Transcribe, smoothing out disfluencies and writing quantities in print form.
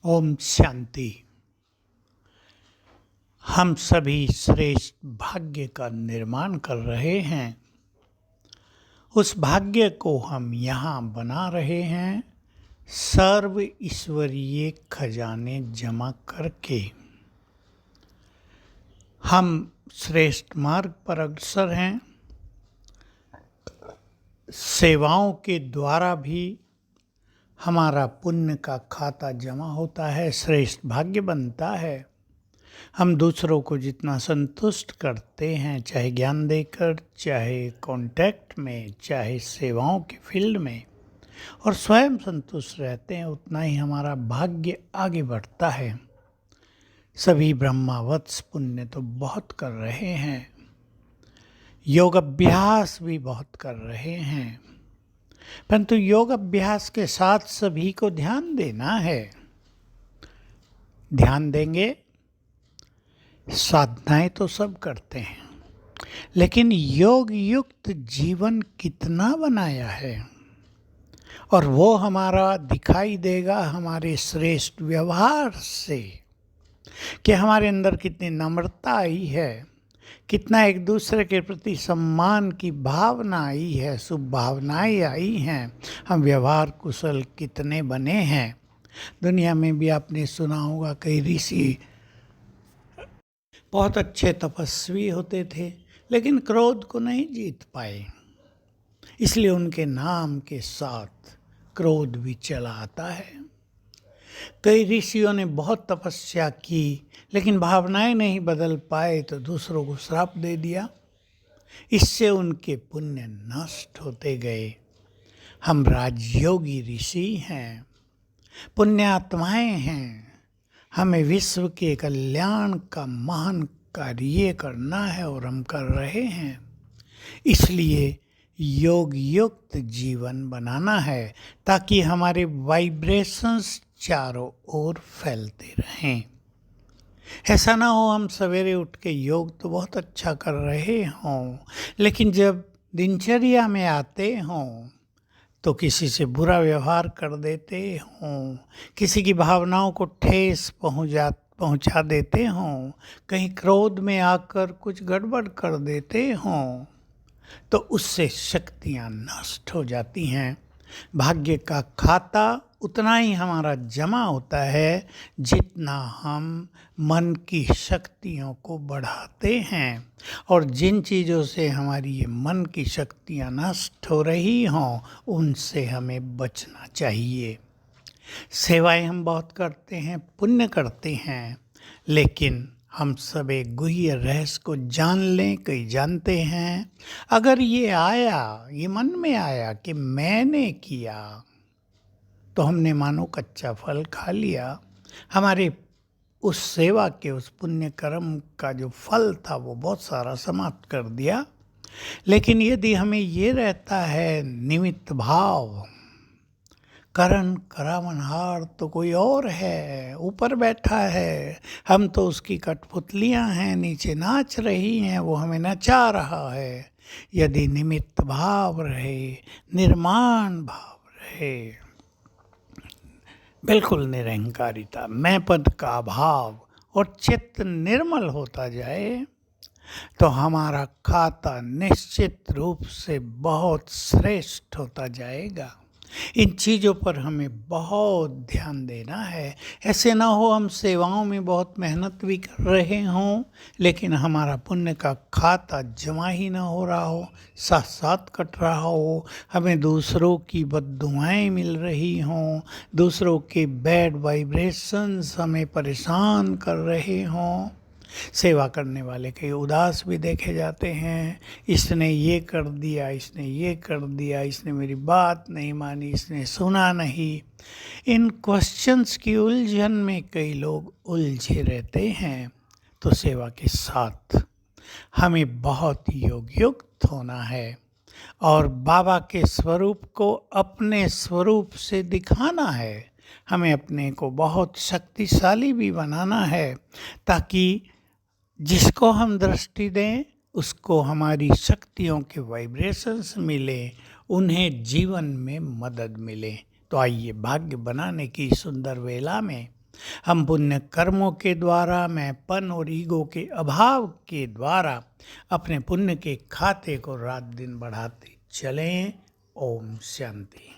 ओम शांति। हम सभी श्रेष्ठ भाग्य का निर्माण कर रहे हैं। उस भाग्य को हम यहाँ बना रहे हैं, सर्व ईश्वरीय खजाने जमा करके। हम श्रेष्ठ मार्ग पर अग्रसर हैं। सेवाओं के द्वारा भी हमारा पुण्य का खाता जमा होता है, श्रेष्ठ भाग्य बनता है। हम दूसरों को जितना संतुष्ट करते हैं, चाहे ज्ञान देकर, चाहे कांटेक्ट में, चाहे सेवाओं के फील्ड में, और स्वयं संतुष्ट रहते हैं, उतना ही हमारा भाग्य आगे बढ़ता है। सभी ब्रह्मावत्स पुण्य तो बहुत कर रहे हैं, योग अभ्यास भी बहुत कर रहे हैं, परंतु योग अभ्यास के साथ सभी को ध्यान देना है। ध्यान देंगे, साधनाएं तो सब करते हैं, लेकिन योग युक्त जीवन कितना बनाया है, और वो हमारा दिखाई देगा हमारे श्रेष्ठ व्यवहार से कि हमारे अंदर कितनी नम्रता आई है, कितना एक दूसरे के प्रति सम्मान की भावना आई है, शुभ भावनाएं आई हैं, हम व्यवहार कुशल कितने बने हैं। दुनिया में भी आपने सुना होगा, कई ऋषि बहुत अच्छे तपस्वी होते थे, लेकिन क्रोध को नहीं जीत पाए, इसलिए उनके नाम के साथ क्रोध भी चला आता है। कई ऋषियों ने बहुत तपस्या की, लेकिन भावनाएं नहीं बदल पाए तो दूसरों को श्राप दे दिया, इससे उनके पुण्य नष्ट होते गए। हम राजयोगी ऋषि हैं, पुण्यात्माएं हैं, हमें विश्व के कल्याण का महान कार्य करना है और हम कर रहे हैं। इसलिए योग युक्त जीवन बनाना है, ताकि हमारे वाइब्रेशंस चारों ओर फैलते रहें। ऐसा ना हो हम सवेरे उठ के योग तो बहुत अच्छा कर रहे हों, लेकिन जब दिनचर्या में आते हों तो किसी से बुरा व्यवहार कर देते हों, किसी की भावनाओं को ठेस पहुंचा देते हों, कहीं क्रोध में आकर कुछ गड़बड़ कर देते हों, तो उससे शक्तियां नष्ट हो जाती हैं। भाग्य का खाता उतना ही हमारा जमा होता है जितना हम मन की शक्तियों को बढ़ाते हैं, और जिन चीज़ों से हमारी ये मन की शक्तियाँ नष्ट हो रही हों उनसे हमें बचना चाहिए। सेवाएं हम बहुत करते हैं, पुण्य करते हैं, लेकिन हम सब एक गुह्य रहस्य को जान लें। कई जानते हैं, अगर ये मन में आया कि मैंने किया, तो हमने मानो कच्चा फल खा लिया। हमारे उस सेवा के, उस पुण्य कर्म का जो फल था वो बहुत सारा समाप्त कर दिया। लेकिन यदि हमें ये रहता है निमित्त भाव, करण करावनहार तो कोई और है, ऊपर बैठा है, हम तो उसकी कठपुतलियां हैं, नीचे नाच रही हैं, वो हमें नचा रहा है। यदि निमित्त भाव रहे, निर्माण भाव रहे, बिल्कुल निरहंकारिता, मैं पद का अभाव, और चित्त निर्मल होता जाए, तो हमारा खाता निश्चित रूप से बहुत श्रेष्ठ होता जाएगा। इन चीज़ों पर हमें बहुत ध्यान देना है। ऐसे ना हो हम सेवाओं में बहुत मेहनत भी कर रहे हों, लेकिन हमारा पुण्य का खाता जमा ही ना हो रहा हो, साथ साथ कट रहा हो, हमें दूसरों की बद्दुआएं मिल रही हों, दूसरों के बैड वाइब्रेशंस हमें परेशान कर रहे हों। सेवा करने वाले कई उदास भी देखे जाते हैं, इसने ये कर दिया, इसने ये कर दिया, इसने मेरी बात नहीं मानी, इसने सुना नहीं। इन क्वेश्चंस की उलझन में कई लोग उलझे रहते हैं। तो सेवा के साथ हमें बहुत योगयुक्त होना है, और बाबा के स्वरूप को अपने स्वरूप से दिखाना है। हमें अपने को बहुत शक्तिशाली भी बनाना है, ताकि जिसको हम दृष्टि दें उसको हमारी शक्तियों के वाइब्रेशंस मिले, उन्हें जीवन में मदद मिले। तो आइए भाग्य बनाने की सुंदर वेला में हम पुण्य कर्मों के द्वारा, मैंपन और ईगो के अभाव के द्वारा अपने पुण्य के खाते को रात दिन बढ़ाते चलें। ओम शांति।